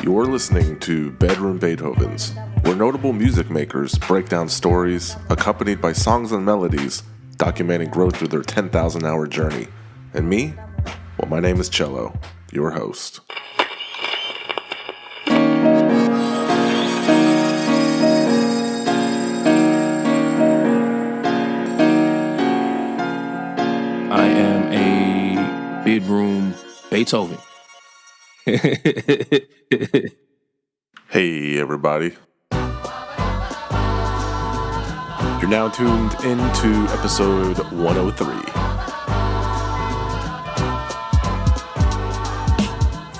You're listening to Bedroom Beethovens, where notable music makers break down stories accompanied by songs and melodies documenting growth through their 10,000-hour journey. And me? Well, my name is Cello, your host. I am a bedroom Beethoven. Hey, everybody. You're now tuned into episode 103.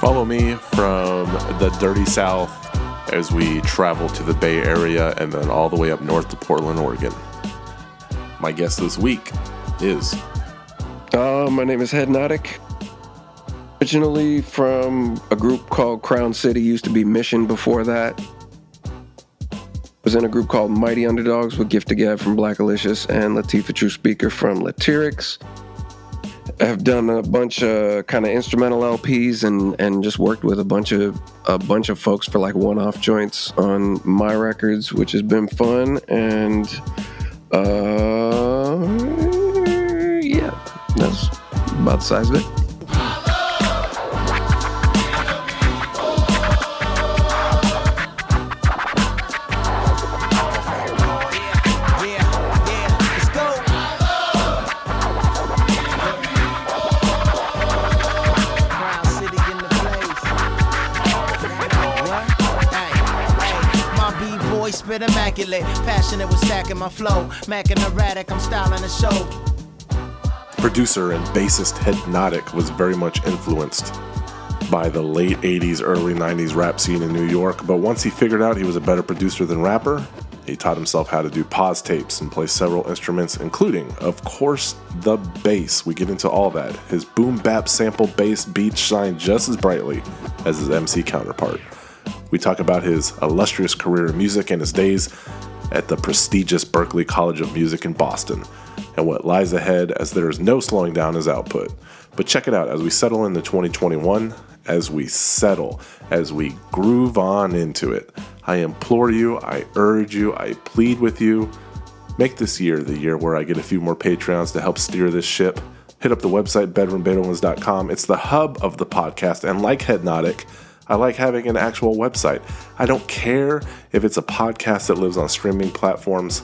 Follow me from the dirty South as we travel to the Bay Area and then all the way up north to Portland, Oregon. My guest this week is... My name is Headnodic. Originally from a group called Crown City, used to be Mission before that. Was in a group called Mighty Underdogs with Gift to Gab from Black Alicious and Lateef the Truth Speaker from Lateerix. I've done a bunch of kind of instrumental LPs and just worked with a bunch of folks for like one-off joints on my records, which has been fun. And yeah, that's about the size of it. Spit immaculate, passionate with stacking my flow, macking erratic, I'm styling the show. Producer and bassist Headnodic was very much influenced by the late 80s, early 90s rap scene in New York, but once he figured out he was a better producer than rapper, he taught himself how to do pause tapes and play several instruments, including, of course, the bass. We get into all that. His boom bap sample bass beats shine just as brightly as his MC counterpart. We talk about his illustrious career in music and his days at the prestigious Berklee College of Music in Boston, and what lies ahead as there is no slowing down his output. But check it out as we settle into 2021, as we groove on into it. I implore you, I urge you, I plead with you, make this year the year where I get a few more Patreons to help steer this ship. Hit up the website, bedroombeethovens.com. It's the hub of the podcast, and like Headnodic, I like having an actual website. I don't care if it's a podcast that lives on streaming platforms.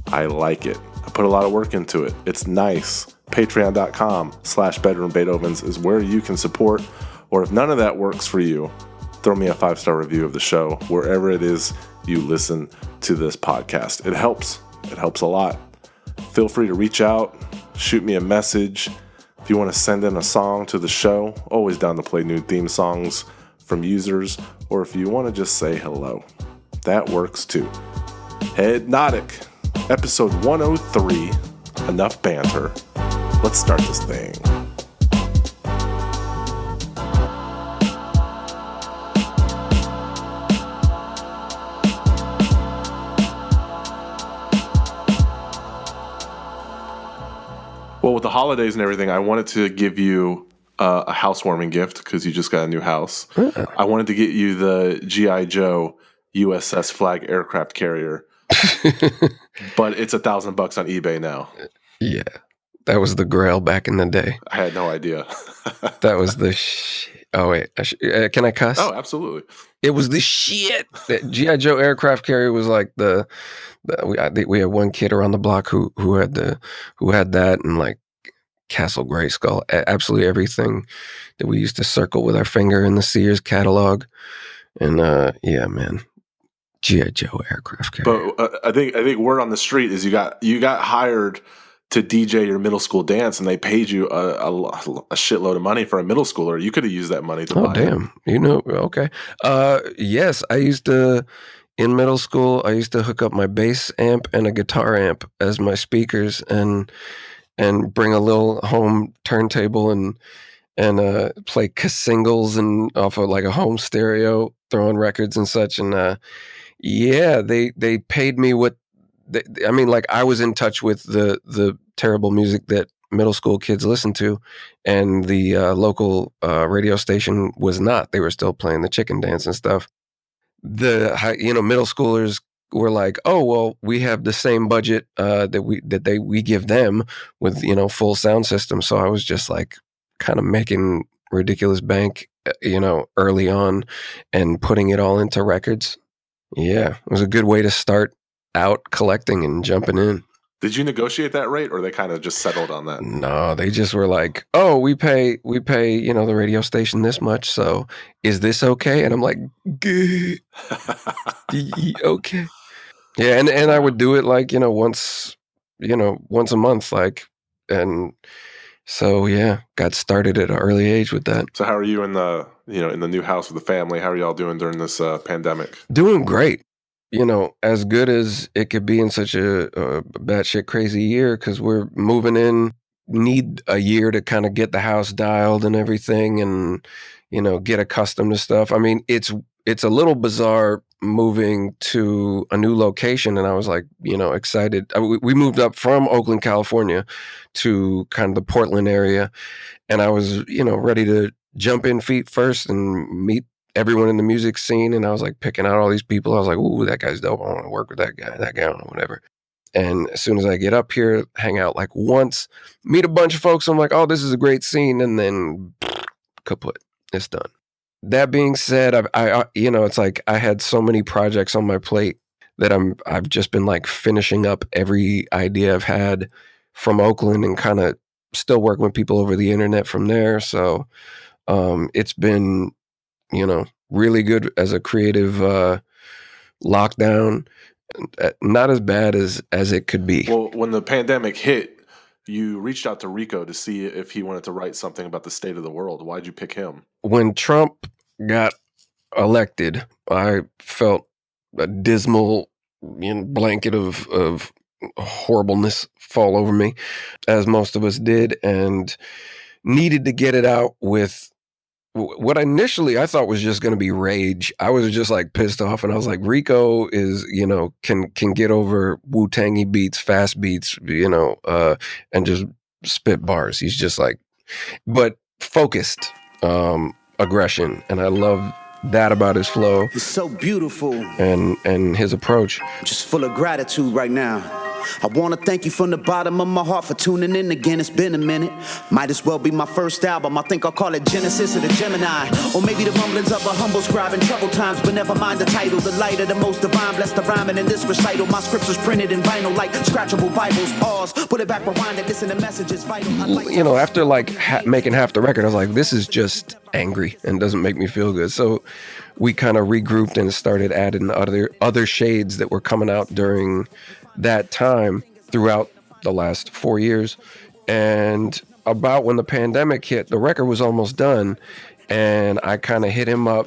I like it. I put a lot of work into it. It's nice. Patreon.com/bedroombeethovens is where you can support. Or if none of that works for you, throw me a 5-star review of the show wherever it is you listen to this podcast. It helps. It helps a lot. Feel free to reach out, shoot me a message. If you want to send in a song to the show, always down to play new theme songs from users, or if you want to just say hello, that works too. Headnodic, episode 103, enough banter. Let's start this thing. Well, with the holidays and everything, I wanted to give you a housewarming gift because you just got a new house. I wanted to get you the G.I. Joe USS Flag aircraft carrier, but it's $1,000 on eBay now. Yeah, that was the grail back in the day. I had no idea. That was the oh wait, can I cuss? Oh, absolutely. It was the shit. The G.I. Joe aircraft carrier was like we had one kid around the block who had that, and like Castle Grayskull, absolutely everything that we used to circle with our finger in the Sears catalog. And yeah, man, G.I. Joe aircraft carrier. But I think word on the street is you got hired to DJ your middle school dance, and they paid you a shitload of money for a middle schooler. You could have used that money to buy. Oh damn, okay. Yes, I used to. In middle school, I used to hook up my bass amp and a guitar amp as my speakers, and bring a little home turntable and play singles and off of like a home stereo, throwing records and such. And yeah, they paid me what I mean. Like I was in touch with the terrible music that middle school kids listened to, and the local radio station was not. They were still playing the chicken dance and stuff. Middle schoolers were like, oh, well, we have the same budget that we give them with, full sound system. So I was just like kind of making ridiculous bank, early on and putting it all into records. Yeah, it was a good way to start out collecting and jumping in. Did you negotiate that rate, or they kind of just settled on that? No, they just were like, oh, we pay, the radio station this much. So is this okay? And I'm like, okay. Yeah. And I would do it like, once a month, like, and so, yeah, got started at an early age with that. So how are you in the new house with the family? How are y'all doing during this pandemic? Doing great. As good as it could be in such a batshit crazy year, because we're moving in, need a year to kind of get the house dialed and everything and, get accustomed to stuff. I mean, it's a little bizarre moving to a new location. And I was like, excited. We moved up from Oakland, California to kind of the Portland area. And I was, ready to jump in feet first and meet everyone in the music scene. And I was like picking out all these people. I was like, ooh, that guy's dope. I want to work with that guy, whatever. And as soon as I get up here, hang out like once, meet a bunch of folks. I'm like, oh, this is a great scene. And then kaput, it's done. That being said, I it's like I had so many projects on my plate that I've just been like finishing up every idea I've had from Oakland and kind of still working with people over the internet from there. So it's been, really good as a creative lockdown. Not as bad as it could be. Well, when the pandemic hit, you reached out to Rico to see if he wanted to write something about the state of the world. Why'd you pick him? When Trump got elected, I felt a dismal blanket of horribleness fall over me, as most of us did, and needed to get it out with what initially I thought was just going to be rage. I was just like pissed off, and I was like, Rico is, can get over Wu-Tangy beats, fast beats, and just spit bars. He's just like, but focused aggression, and I love that about his flow. It's so beautiful. And his approach. Just full of gratitude right now. I want to thank you from the bottom of my heart for tuning in again. It's been a minute. Might as well be my first album. I think I'll call it Genesis of the Gemini. Or maybe the rumblings of a humble scribe in troubled times. But never mind the title. The light of the most divine. Bless the rhyming in this recital. My scriptures printed in vinyl like scratchable Bibles. Pause. Put it back, rewind it. Listen, the message is vital. After like making half the record, I was like, this is just angry and doesn't make me feel good. So we kind of regrouped and started adding other shades that were coming out during that time throughout the last 4 years. And about when the pandemic hit, the record was almost done, and I kind of hit him up,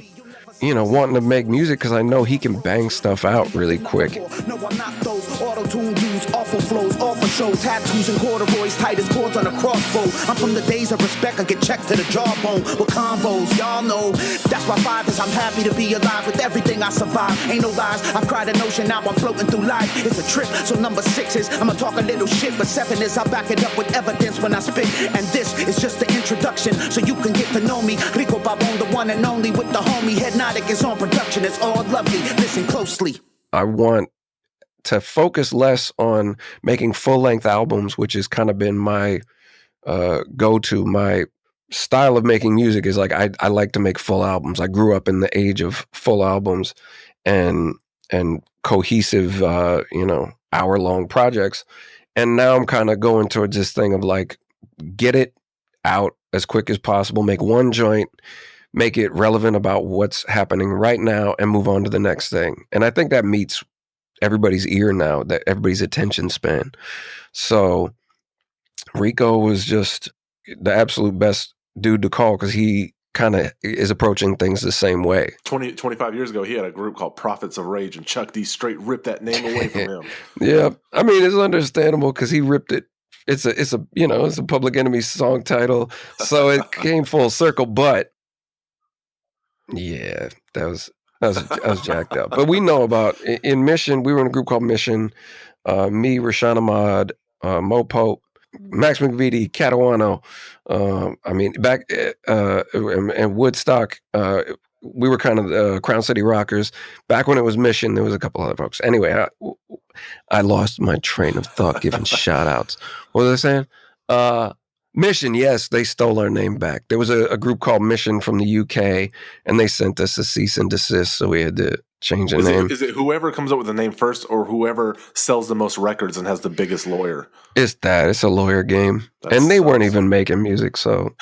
wanting to make music because I know he can bang stuff out really quick. No, I'm not those auto-tune dudes, awful flows, awful show, tattoos and corduroys, tight as cords on a crossbow. I'm from the days of respect, I get checked to the jawbone with combos, y'all know. That's why 5 is I'm happy to be alive with everything I survive. Ain't no lies, I've cried an ocean, now I'm floating through life. It's a trip, so number 6 is I'ma talk a little shit, but 7 is I back it up with evidence when I spit. And this is just the introduction, so you can get to know me. Rico Pabón, the one and only with the homie. Headnodic is on production, it's all lovely. Listen closely. I want to focus less on making full-length albums, which has kind of been my go-to. My style of making music is like I like to make full albums. I grew up in the age of full albums and cohesive, hour-long projects. And now I'm kind of going towards this thing of like, get it out as quick as possible, make one joint, make it relevant about what's happening right now, and move on to the next thing. And I think that meets everybody's ear now, that everybody's attention span. So Rico was just the absolute best dude to call because he kind of is approaching things the same way. 25 years ago, he had a group called Prophets of Rage, and Chuck D straight ripped that name away from him. Yeah. I mean, it's understandable because he ripped it. It's a Public Enemy song title. So it came full circle, but yeah, I was jacked up. But we know about in Mission. We were in a group called Mission. Me, Raashan Ahmad, Mo Pope, Max McVitie, Catalano. I mean, back and Woodstock. We were kind of the Crown City Rockers. Back when it was Mission, there was a couple other folks. Anyway, I lost my train of thought giving shout outs. What was I saying? Mission, yes, they stole our name back. There was a group called Mission from the UK, and they sent us a cease and desist, so we had to change the name. Is it whoever comes up with the name first, or whoever sells the most records and has the biggest lawyer? It's that. It's a lawyer game. And they weren't even making music, so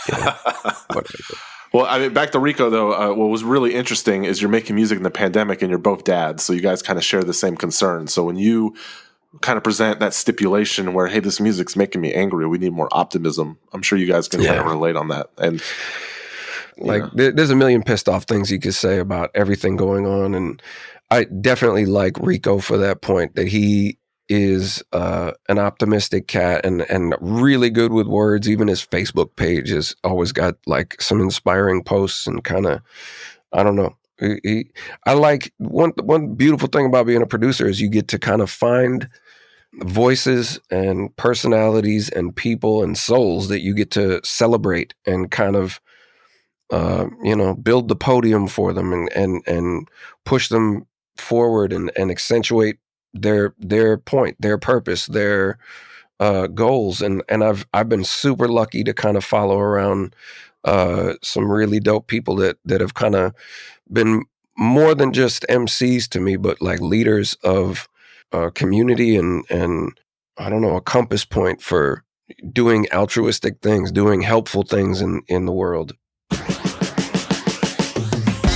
whatever. Well, I mean, back to Rico, though, what was really interesting is you're making music in the pandemic and you're both dads, so you guys kind of share the same concerns. So when you kind of present that stipulation where, hey, this music's making me angry, we need more optimism, I'm sure you guys can kind of relate on that. And there's a million pissed off things you could say about everything going on. And I definitely like Rico for that point, that he is an optimistic cat and really good with words. Even his Facebook page has always got like some inspiring posts and kind of, I don't know. I like one beautiful thing about being a producer is you get to kind of find voices and personalities and people and souls that you get to celebrate and kind of build the podium for them and push them forward and accentuate their point, their purpose, their goals. And I've been super lucky to kind of follow around some really dope people that have kind of been more than just MCs to me, but like leaders of community and I don't know, a compass point for doing altruistic things, doing helpful things in the world.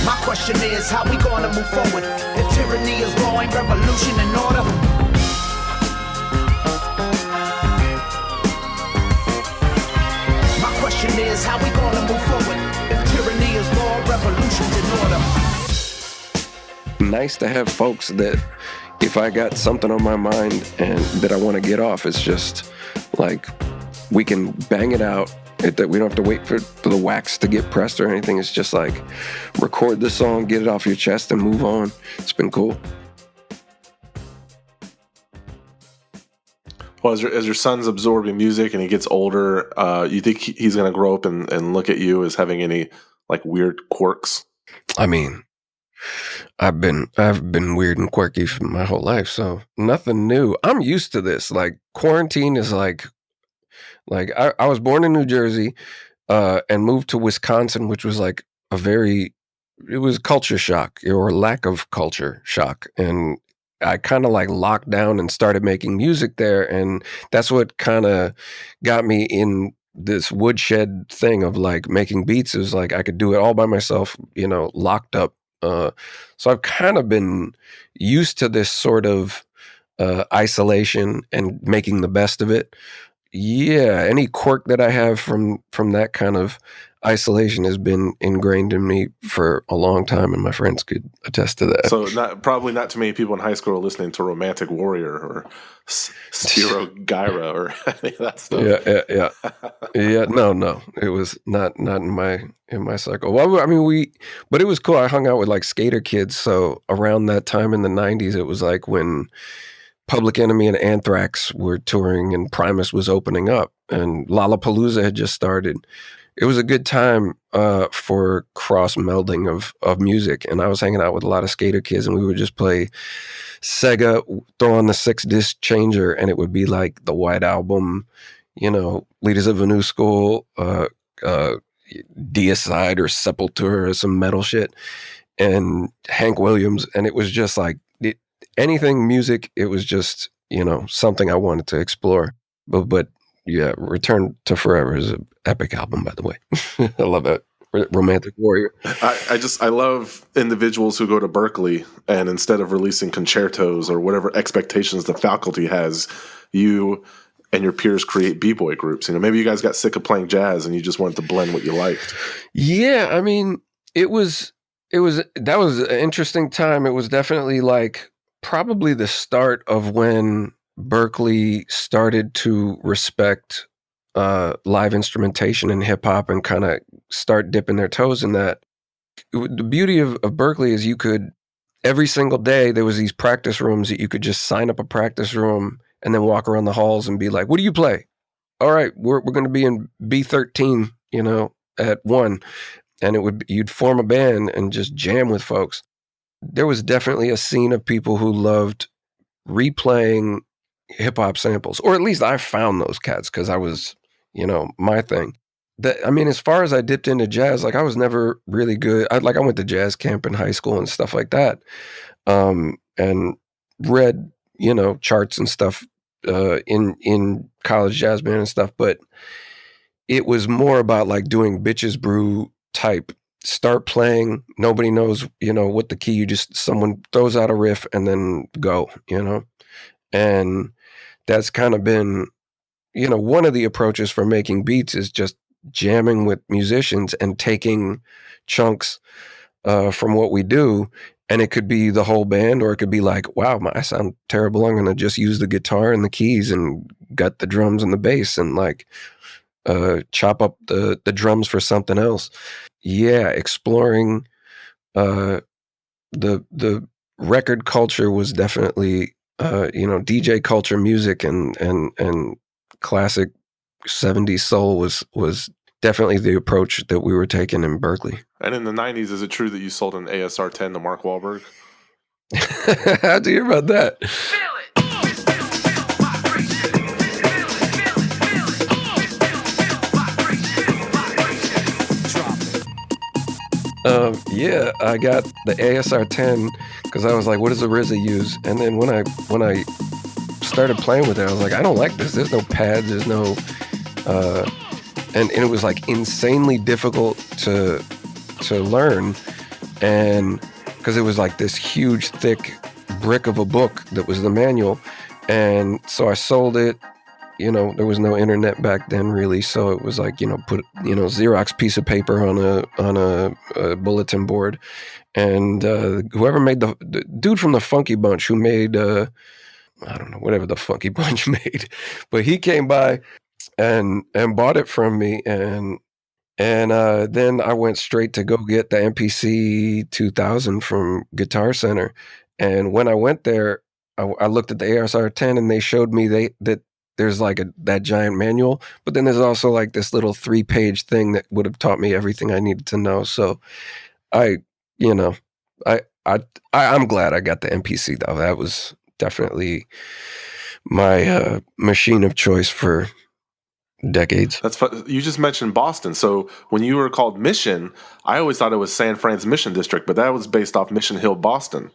My question is, how we gonna move forward? If tyranny is growing, revolution in order. My question is, how we gonna move forward? If tyranny is law, revolution's in order. Nice to have folks that, if I got something on my mind and that I want to get off, it's just like we can bang it out. That we don't have to wait for the wax to get pressed or anything. It's just like record the song, get it off your chest, and move on. It's been cool. Well, as your son's absorbing music and he gets older, you think he's going to grow up and look at you as having any like weird quirks? I mean, I've been weird and quirky for my whole life, so nothing new. I'm used to this. Like quarantine is like I was born in New Jersey and moved to Wisconsin, which was like it was culture shock or lack of culture shock. And I kind of like locked down and started making music there. And that's what kind of got me in this woodshed thing of like making beats. It was like I could do it all by myself, locked up. So I've kind of been used to this sort of isolation and making the best of it. Yeah, any quirk that I have from that kind of isolation has been ingrained in me for a long time, and my friends could attest to that. So probably not too many people in high school are listening to Romantic Warrior or Spiro Gyra or any of that stuff. Yeah. No, it was not in my circle. Well, I mean, but it was cool. I hung out with like skater kids. So around that time in the '90s, it was like when Public Enemy and Anthrax were touring and Primus was opening up and Lollapalooza had just started. It was a good time for cross melding of music. And I was hanging out with a lot of skater kids and we would just play Sega, throw on the 6-disc changer, and it would be like the White Album, Leaders of a New School, Deicide or Sepultura or some metal shit, and Hank Williams. And it was just like, anything music, it was just, something I wanted to explore. But yeah, Return to Forever is an epic album, by the way. I love that. Romantic Warrior. I love individuals who go to Berkeley and instead of releasing concertos or whatever expectations the faculty has, you and your peers create b-boy groups. Maybe you guys got sick of playing jazz and you just wanted to blend what you liked. Yeah, I mean, that was an interesting time. It was definitely like probably the start of when Berkeley started to respect live instrumentation and hip hop and kind of start dipping their toes in that. The beauty of Berkeley is you could, every single day, there was these practice rooms that you could just sign up a practice room and then walk around the halls and be like, what do you play? all right, we're going to be in B13, at 1, and you'd form a band and just jam with folks. There was definitely a scene of people who loved replaying hip hop samples, or at least I found those cats because I was, my thing. As far as I dipped into jazz, like I was never really good. I went to jazz camp in high school and stuff like that, and read, charts and stuff in college jazz band and stuff. But it was more about like doing bitches brew type. Start playing, nobody knows, what the key. Someone throws out a riff and then go, and that's kind of been, one of the approaches for making beats is just jamming with musicians and taking chunks from what we do. And it could be the whole band, or it could be like, wow, I sound terrible. I'm going to just use the guitar and the keys and gut the drums and the bass and like chop up the drums for something else. Yeah, exploring the record culture was definitely DJ culture, music and classic 70s soul was definitely the approach that we were taking in Berkeley. And in the 90s, is it true that you sold an ASR 10 to Mark Wahlberg? How'd you hear about that? Yeah, I got the ASR 10 because I was like, what does the RZA use? And then when I started playing with it, I was like, I don't like this. There's no pads, there's no and it was like insanely difficult to learn, and because it was like this huge thick brick of a book that was the manual. And so I sold it. There was no internet back then really, so it was like, put Xerox piece of paper on a bulletin board, and whoever made the dude from the Funky Bunch who made I don't know, whatever the Funky Bunch made, but he came by and bought it from me, and then I went straight to go get the MPC 2000 from Guitar Center. And when I went there, I looked at the ASR 10 and they showed me that there's like that giant manual, but then there's also like this little 3-page thing that would have taught me everything I needed to know. So I'm glad I got the MPC though. That was definitely my machine of choice for decades. That's fun. You just mentioned Boston. So when you were called Mission, I always thought it was San Fran's Mission District, but that was based off Mission Hill, Boston.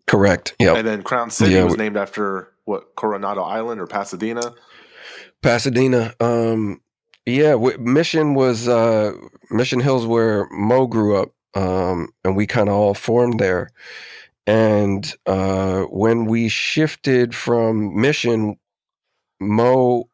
Correct. Yeah. And then Crown City was named after what, Coronado Island or Pasadena? Pasadena. Mission was Mission Hills where Mo grew up, and we kind of all formed there. And when we shifted from Mission, Mo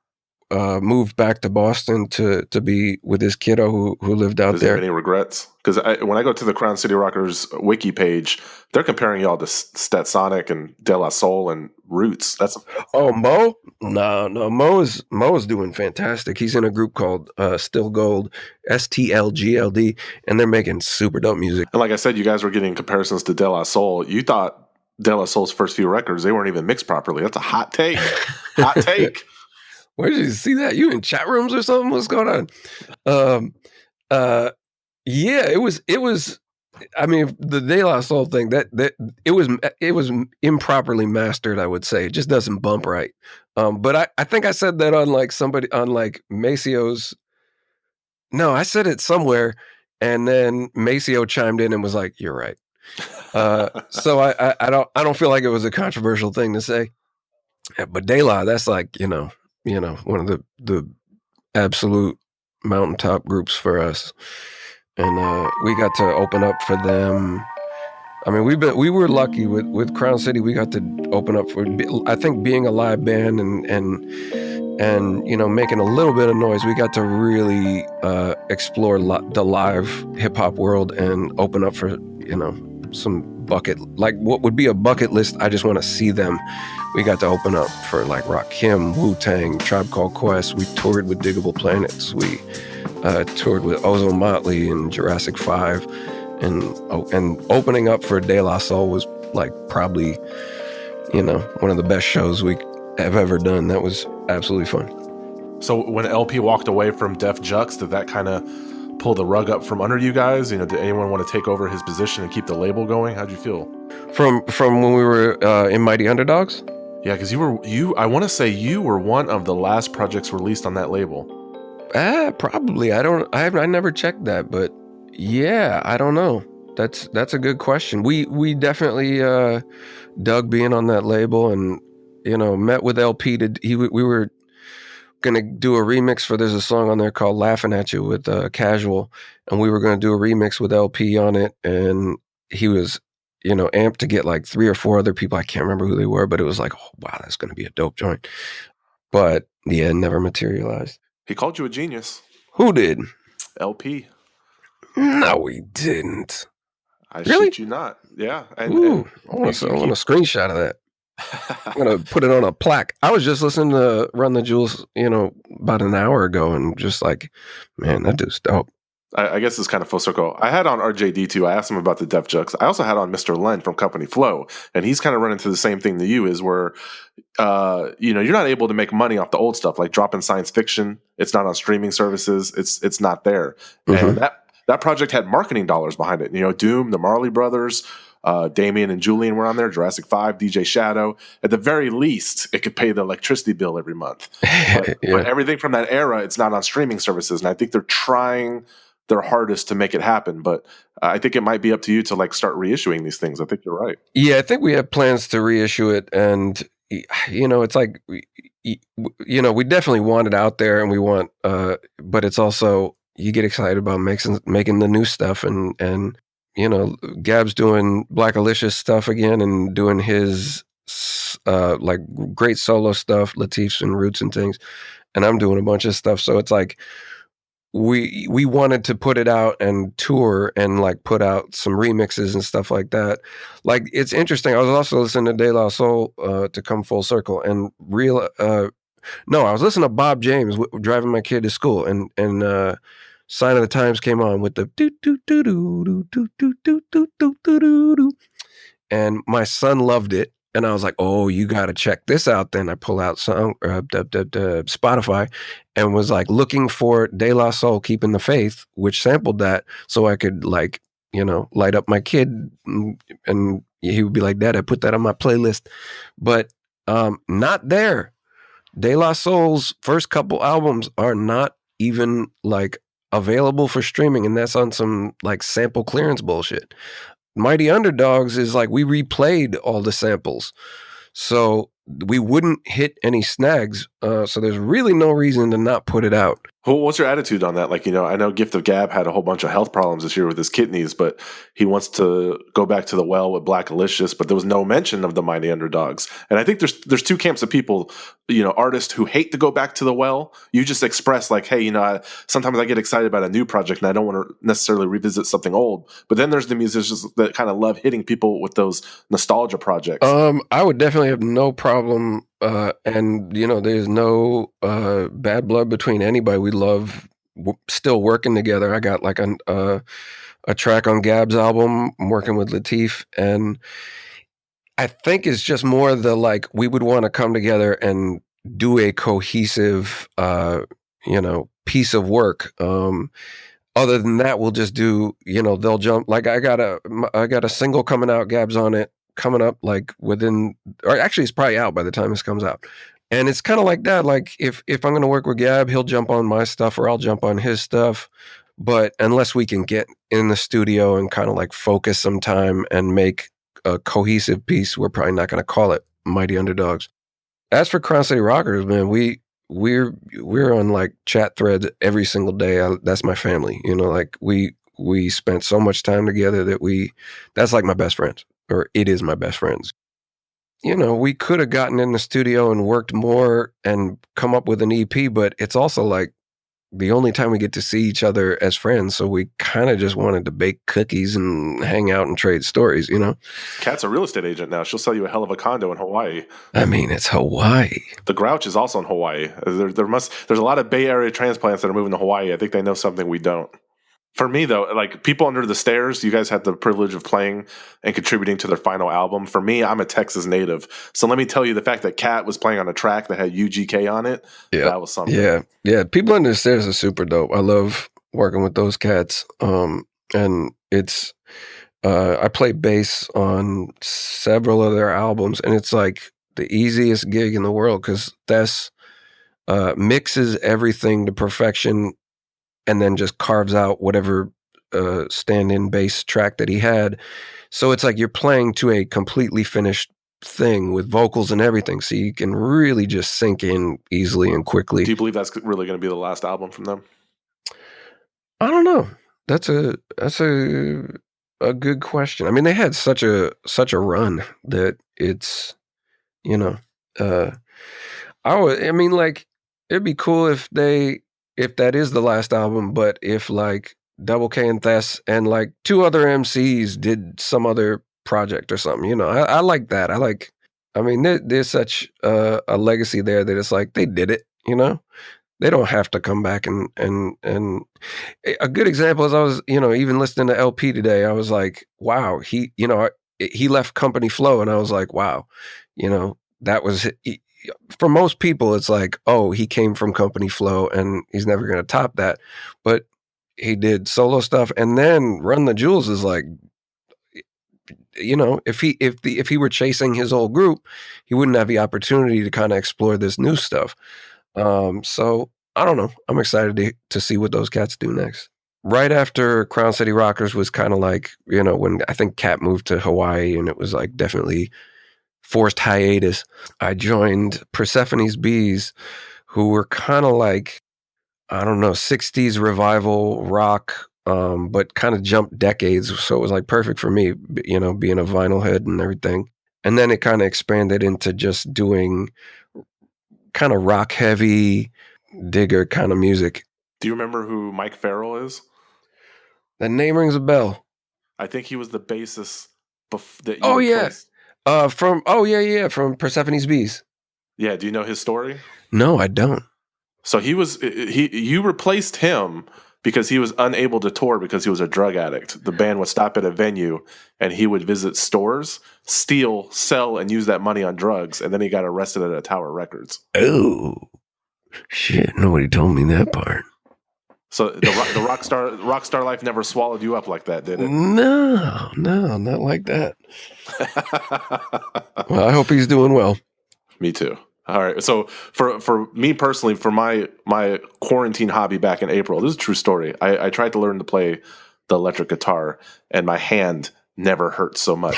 moved back to Boston to be with his kiddo who lived out there. Does he have any regrets? Because when I go to the Crown City Rockers wiki page, they're comparing y'all to Stetsonic and De La Soul and Roots. Mo? No, Mo's doing fantastic. He's in a group called Still Gold, STLGLD, and they're making super dope music. And like I said, you guys were getting comparisons to De La Soul. You thought De La Soul's first few records, they weren't even mixed properly. That's a hot take. Hot take. Where did you see that? You in chat rooms or something? What's going on? Yeah, it was. I mean, the De La Soul thing that it was improperly mastered. I would say it just doesn't bump right. But I think I said that on like Maceo's. No, I said it somewhere, and then Maceo chimed in and was like, "You're right." So I don't feel like it was a controversial thing to say. Yeah, but De La, that's like one of the absolute mountaintop groups for us. And we got to open up for them. I mean, we were lucky with Crown City. We got to open up for, I think, being a live band and making a little bit of noise. We got to really explore the live hip hop world and open up for some like what would be a bucket list. I just want to see them. We got to open up for like Rakim, Wu-Tang, Tribe Called Quest. We toured with Diggable Planets. We toured with Ozone Motley and Jurassic 5, and opening up for De La Soul was like probably one of the best shows we have ever done. That was absolutely fun. So when LP walked away from Def Jux, did that kind of pull the rug up from under you guys? You know, did anyone want to take over his position and keep the label going? How'd you feel? From when we were in Mighty Underdogs? Yeah, because I want to say you were one of the last projects released on that label. Probably. I never checked that, but yeah, I don't know. That's a good question. We definitely dug being on that label, and met with LP we were gonna do a remix for. There's a song on there called "Laughing at You" with Casual, and we were gonna do a remix with LP on it, and he was amped to get like 3 or 4 other people. I can't remember who they were, but it was like, oh wow, that's gonna be a dope joint. But yeah, it never materialized. He called you a genius. Who did? LP. No, he didn't. I Really? shit you not. Yeah. I want a screenshot of that. I'm going to put it on a plaque. I was just listening to Run the Jewels, about an hour ago, and just like, man, that dude's dope. I guess it's kind of full circle. I had on RJD2. I asked him about the Def Jux. I also had on Mr. Len from Company Flow, and he's kind of running into the same thing that you is where, you're not able to make money off the old stuff, like dropping science fiction. It's not on streaming services. It's not there. Mm-hmm. And that project had marketing dollars behind it. Doom, the Marley Brothers, Damien and Julian were on there, Jurassic 5, DJ Shadow. At the very least, it could pay the electricity bill every month. But everything from that era, it's not on streaming services. And I think they're trying their hardest to make it happen. But I think it might be up to you to like start reissuing these things. I think you're right. Yeah, I think we have plans to reissue it. And, it's like, we definitely want it out there, and we want, but it's also, you get excited about making the new stuff, and Gab's doing Black Alicious stuff again and doing his like great solo stuff, Lateef's and Roots and things, and I'm doing a bunch of stuff. So it's like we wanted to put it out and tour and like put out some remixes and stuff like that. Like, it's interesting. I was also listening to De La Soul to come full circle, and I was listening to Bob James driving my kid to school, and Sign of the Times came on with the do do do do do do do do do do do do, and my son loved it, and I was like, "Oh, you got to check this out." Then I pull out Spotify, and was like looking for De La Soul, "Keeping the Faith," which sampled that, so I could light up my kid, and he would be like, "Dad, I put that on my playlist," but not there. De La Soul's first couple albums are not even like available for streaming, and that's on some like sample clearance bullshit. Mighty Underdogs is like, we replayed all the samples, so we wouldn't hit any snags, so there's really no reason to not put it out. Well, what's your attitude on that? Like, I know Gift of Gab had a whole bunch of health problems this year with his kidneys, but he wants to go back to the well with Black Alicious, but there was no mention of the Mighty Underdogs. And I think there's two camps of people, artists who hate to go back to the well. You just express like, hey, sometimes I get excited about a new project and I don't want to necessarily revisit something old. But then there's the musicians that kind of love hitting people with those nostalgia projects. I would definitely have no problem. And there's no bad blood between anybody. We love still working together. I got like a track on Gab's album. I'm working with Lateef, and I think it's just more the like, we would want to come together and do a cohesive piece of work. Other than that, we'll just do, they'll jump. Like, I got a single coming out, Gab's on it, coming up like within, or actually it's probably out by the time this comes out. And it's kind of like that. Like, if I'm going to work with Gab, he'll jump on my stuff or I'll jump on his stuff. But unless we can get in the studio and kind of like focus some time and make a cohesive piece, we're probably not going to call it Mighty Underdogs. As for Crown City Rockers, man, we're on like chat threads every single day. That's my family. Like we spent so much time together that's like my best friends, or it is my best friends. We could have gotten in the studio and worked more and come up with an EP, but it's also like the only time we get to see each other as friends. So we kind of just wanted to bake cookies and hang out and trade stories, Kat's a real estate agent now. She'll sell you a hell of a condo in Hawaii. I mean, it's Hawaii. The Grouch is also in Hawaii. There's a lot of Bay Area transplants that are moving to Hawaii. I think they know something we don't. For me, though, like People Under the Stairs, you guys had the privilege of playing and contributing to their final album. For me, I'm a Texas native. So let me tell you, the fact that Cat was playing on a track that had UGK on it, that was something. Yeah. People Under the Stairs are super dope. I love working with those cats. And it's, I play bass on several of their albums, and it's like the easiest gig in the world because Tess mixes everything to perfection and then just carves out whatever stand-in bass track that he had. So it's like you're playing to a completely finished thing with vocals and everything, so you can really just sink in easily and quickly. Do you believe that's really going to be the last album from them? I don't know. That's a good question. I mean, they had such a run that it's, I mean, like, it'd be cool if that is the last album, but if like Double K and Thess and like 2 other MCs did some other project or something, I like that. I mean, there's such a legacy there that it's like they did it, They don't have to come back and a good example is I was, even listening to LP today, I was like, wow, he left Company Flow, and I was like, wow, that was, for most people, it's like, oh, he came from Company Flow and he's never going to top that. But he did solo stuff, and then Run the Jewels is like, if he were chasing his old group, he wouldn't have the opportunity to kind of explore this new stuff. So I don't know. I'm excited to see what those cats do next. Right after Crown City Rockers was kind of like, when I think Cat moved to Hawaii, and it was like definitely forced hiatus, I joined Persephone's Bees, who were kind of like, I don't know, 60s revival rock, but kind of jumped decades. So it was like perfect for me, being a vinyl head and everything. And then it kind of expanded into just doing kind of rock heavy, digger kind of music. Do you remember who Mike Farrell is? That name rings a bell. I think he was the bassist that you Oh, yeah. replaced. From Persephone's Bees. Yeah, do you know his story? No, I don't. So you replaced him because he was unable to tour because he was a drug addict. The band would stop at a venue and he would visit stores, steal, sell, and use that money on drugs, and then he got arrested at a Tower Records. Oh, shit, nobody told me that part. So the rock star life never swallowed you up like that, did it? No, not like that. Well, I hope he's doing well. Me too. All right. So for me personally, for my quarantine hobby back in April, this is a true story. I tried to learn to play the electric guitar, and my hand never hurt so much.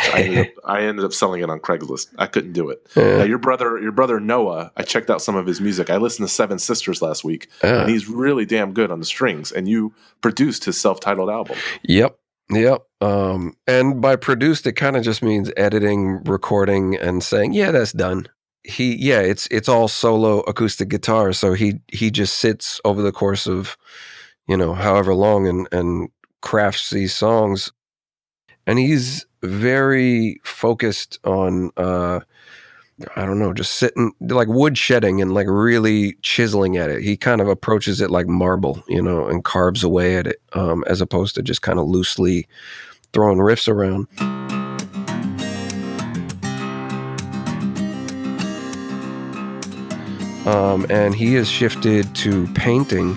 I ended up selling it on Craigslist. I couldn't do it. Yeah. Now, your brother Noah, I checked out some of his music. I listened to Seven Sisters last week, and he's really damn good on the strings. And you produced his self-titled album. Yep. And by produced, it kind of just means editing, recording, and saying, yeah, that's done. It's all solo acoustic guitar. So he just sits over the course of, however long and crafts these songs. And he's very focused on, just sitting, like wood shedding and like really chiseling at it. He kind of approaches it like marble, and carves away at it, as opposed to just kind of loosely throwing riffs around. And he has shifted to painting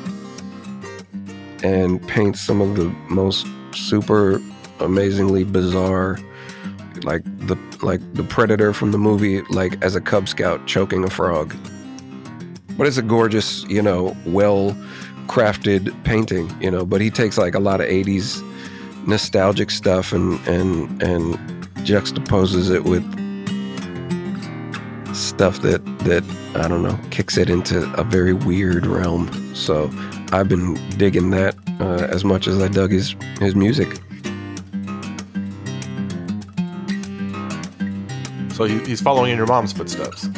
and paints some of the most super amazingly bizarre, like the Predator from the movie, like as a Cub Scout choking a frog. But it's a gorgeous, well crafted painting, but he takes like a lot of 80s nostalgic stuff and juxtaposes it with stuff that I don't know, kicks it into a very weird realm. So I've been digging that as much as I dug his music. So he's following in your mom's footsteps.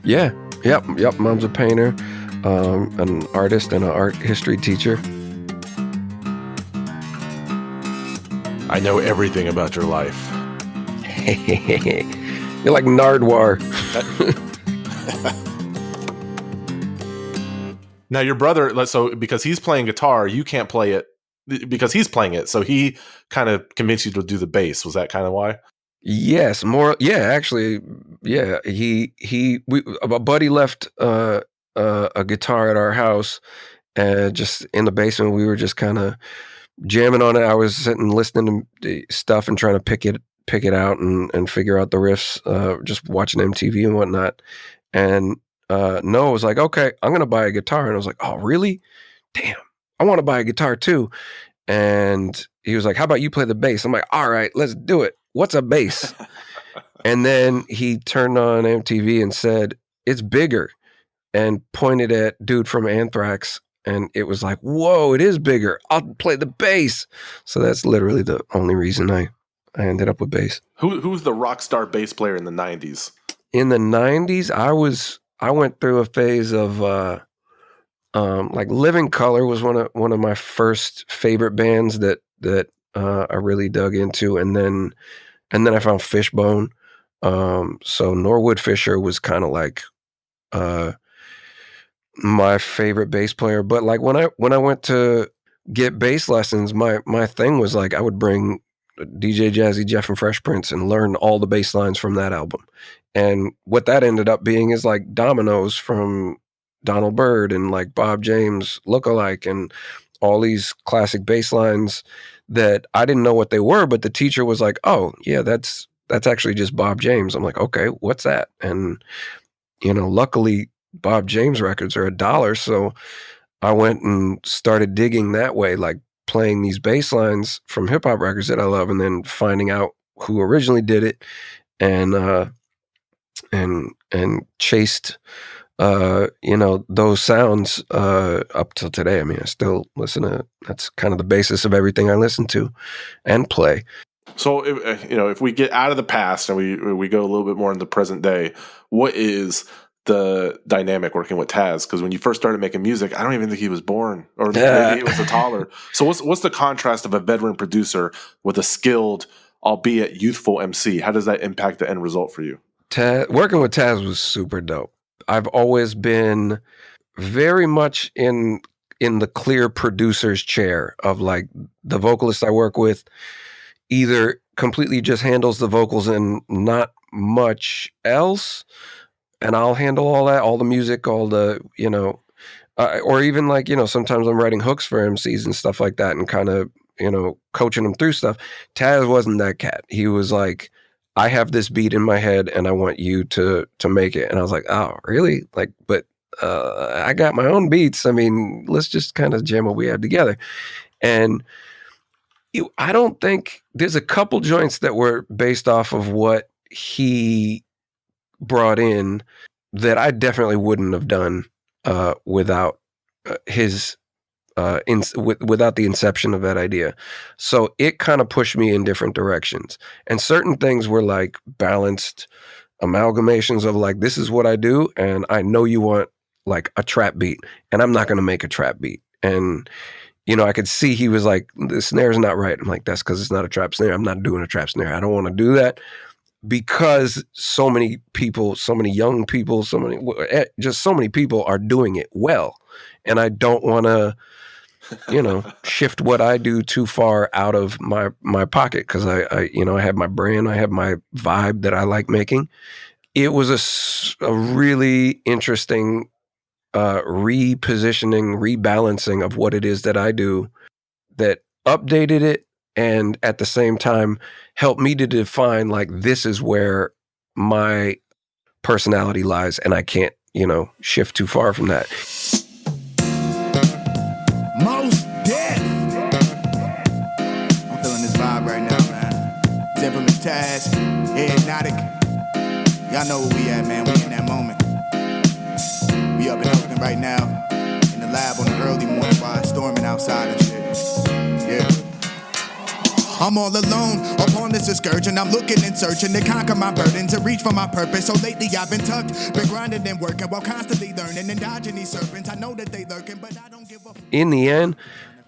Yeah. Yep. Mom's a painter, an artist, and an art history teacher. I know everything about your life. You're like Nardwar. Now your brother, so because he's playing guitar, you can't play it because he's playing it, so he kind of convinced you to do the bass. Was that kind of why? Yes, more. Yeah, actually, yeah. A buddy left a guitar at our house, and just in the basement, we were just kind of jamming on it. I was sitting listening to the stuff and trying to pick it out and figure out the riffs. Just watching MTV and whatnot. And Noah was like, "Okay, I'm gonna buy a guitar," and I was like, "Oh, really? Damn, I want to buy a guitar too." And he was like, "How about you play the bass?" I'm like, "All right, let's do it. What's a bass?" And then he turned on MTV and said, "It's bigger," and pointed at dude from Anthrax. And it was like, whoa, it is bigger. I'll play the bass. So that's literally the only reason I ended up with bass. Who's the rock star bass player in the 90s? In the 90s, I went through a phase of like Living Colour was one of my first favorite bands that I really dug into, and then I found Fishbone. So Norwood Fisher was kind of like my favorite bass player. But like when I went to get bass lessons, my thing was like I would bring DJ Jazzy Jeff and Fresh Prince and learn all the bass lines from that album. And what that ended up being is like Dominoes from Donald Byrd and like Bob James Lookalike and all these classic bass lines that I didn't know what they were, but the teacher was like, "Oh yeah, that's actually just Bob James." I'm like, "Okay, what's that?" And luckily Bob James records are $1, so I went and started digging that way, like playing these bass lines from hip hop records that I love, and then finding out who originally did it, and chased those sounds up till today. I mean, I still listen to. That's kind of the basis of everything I listen to and play. So if we get out of the past and we go a little bit more in the present day, what is the dynamic working with Taz? Because when you first started making music, I don't even think he was born, or maybe he was a toddler. So what's the contrast of a veteran producer with a skilled, albeit youthful MC? How does that impact the end result for you? Working with Taz was super dope. I've always been very much in the clear producer's chair of like the vocalist I work with either completely just handles the vocals and not much else, and I'll handle all that, all the music, all the, or even like, sometimes I'm writing hooks for MCs and stuff like that and kind of, coaching them through stuff. Taz wasn't that cat. He was like, "I have this beat in my head and I want you to make it." And I was like, "Oh, really?" Like, but I got my own beats. I mean, let's just kind of jam what we have together. And I don't think there's a couple joints that were based off of what he brought in that I definitely wouldn't have done without his without the inception of that idea. So it kind of pushed me in different directions. And certain things were like balanced amalgamations of like, this is what I do, and I know you want like a trap beat, and I'm not going to make a trap beat. And I could see he was like, "The snare's not right." I'm like, "That's because it's not a trap snare. I'm not doing a trap snare. I don't want to do that." Because so many people, so many young people, so many people are doing it well. And I don't want to, shift what I do too far out of my pocket. Cause I have my brand, I have my vibe that I like making. It was a really interesting repositioning, rebalancing of what it is that I do that updated it, and at the same time helped me to define like, this is where my personality lies, and I can't, shift too far from that. Most Def. I'm feeling this vibe right now, man. Infamous TAZ, Headnodic. Y'all know where we at, man. We in that moment. We up in Oakland right now, in the lab on the early morning while it's storming outside and shit. Yeah. I'm all alone upon this excursion. I'm looking and searching to conquer my burden, to reach for my purpose. So lately I've been tucked, been grinding and working while constantly learning and dodging these serpents. I know that they lurking, but I don't give a In the end,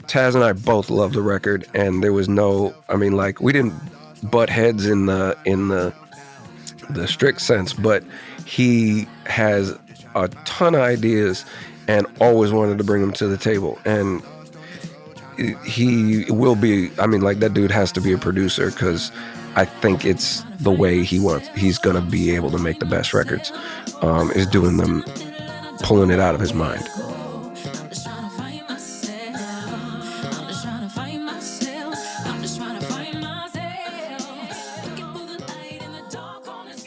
Taz and I both loved the record, and there was no, we didn't butt heads in the strict sense, but he has a ton of ideas and always wanted to bring them to the table. And he will be. I mean, like, that dude has to be a producer, because I think it's the way he's gonna be able to make the best records, is doing them, pulling it out of his mind.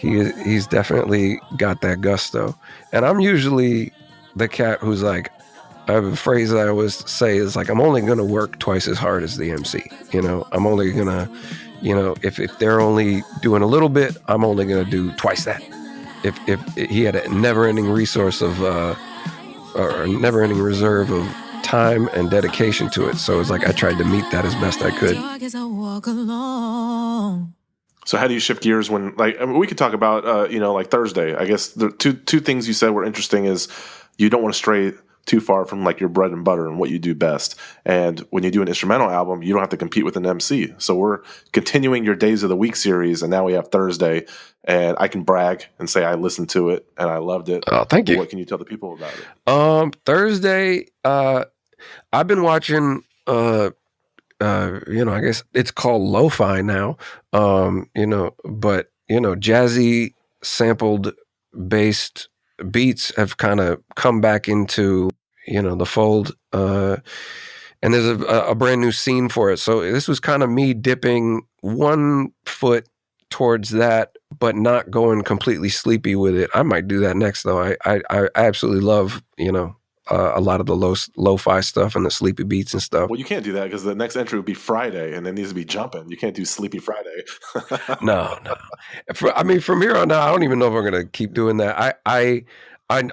He's definitely got that gusto. And I'm usually the cat who's like, I have a phrase that I always say is like, I'm only going to work twice as hard as the MC. You know, I'm only going to, you know, if they're only doing a little bit, I'm only going to do twice that. If he had a never-ending resource of, or a never-ending reserve of time and dedication to it. So it's like I tried to meet that as best I could. So how do you shift gears when, like, I mean, we could talk about, you know, like Thursday. I guess the two things you said were interesting is you don't want to stray too far from like your bread and butter and what you do best. And when you do an instrumental album, you don't have to compete with an MC. So we're continuing your Days of the Week series, and now we have Thursday, and I can brag and say I listened to it and I loved it. Oh, thank you. What can you tell the people about it? Thursday, I've been watching, you know, I guess it's called lo-fi now, you know, but, you know, jazzy sampled based beats have kind of come back into, you know, the fold, and there's a brand new scene for it. So this was kind of me dipping one foot towards that, but not going completely sleepy with it. I might do that next, though. I absolutely love, you know, a lot of the lo-fi stuff and the sleepy beats and stuff. Well, you can't do that because the next entry would be Friday, and it needs to be jumping. You can't do Sleepy Friday. No. I mean, from here on out, I don't even know if I'm going to keep doing that. I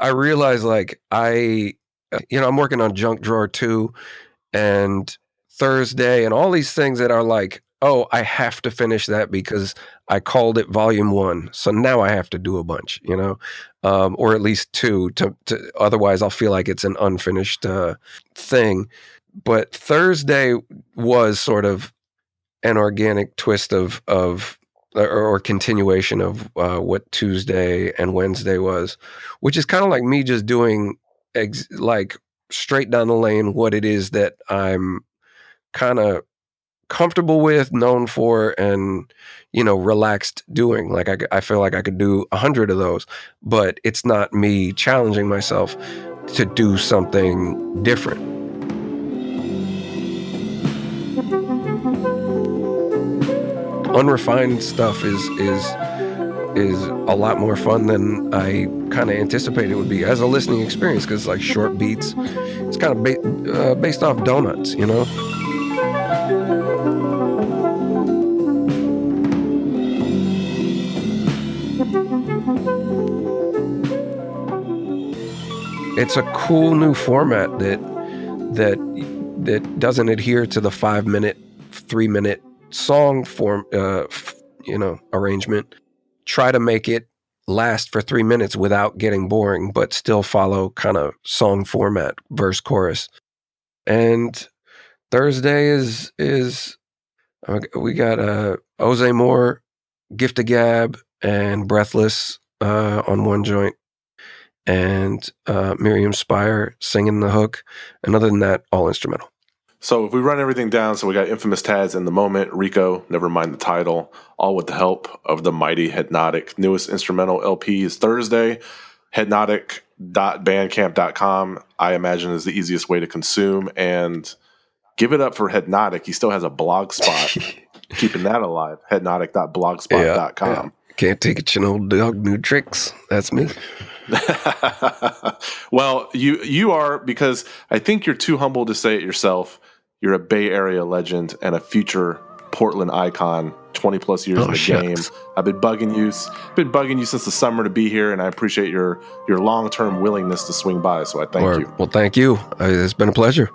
realize, like, you know, I'm working on Junk Drawer 2 and Thursday and all these things that are like, oh, I have to finish that because I called it Volume 1. So now I have to do a bunch, you know, or at least 2 to otherwise I'll feel like it's an unfinished thing. But Thursday was sort of an organic twist of or continuation of what Tuesday and Wednesday was, which is kind of like me just doing like straight down the lane what it is that I'm kind of comfortable with, known for, and, you know, relaxed doing. Like I feel like I could do 100 of those, but it's not me challenging myself to do something different. Unrefined stuff is a lot more fun than I kind of anticipated it would be as a listening experience, because like short beats, it's kind of based off donuts, you know. It's a cool new format that doesn't adhere to the 5-minute, 3-minute song form, you know, arrangement. Try to make it last for 3 minutes without getting boring, but still follow kind of song format, verse, chorus. And Thursday is we got Ozay Moore, Gift of Gab, and Breathless on one joint, and Miriam Spire singing the hook. And other than that, all instrumental. So if we run everything down, so we got Infamous TAZ in the moment, Rico, never mind the title, all with the help of the mighty Headnodic. Newest instrumental LP is Thursday. Headnodic.bandcamp.com, I imagine, is the easiest way to consume. And give it up for Headnodic. He still has a blog spot, keeping that alive. Headnodic.blogspot.com. Yeah. Can't take it, you know, dog, new tricks. That's me. Well, you are, because I think you're too humble to say it yourself. You're a Bay Area legend and a future Portland icon. 20 plus years in the game. I've been bugging you since the summer to be here, and I appreciate your long-term willingness to swing by. So I thank you. Well, thank you. It's been a pleasure.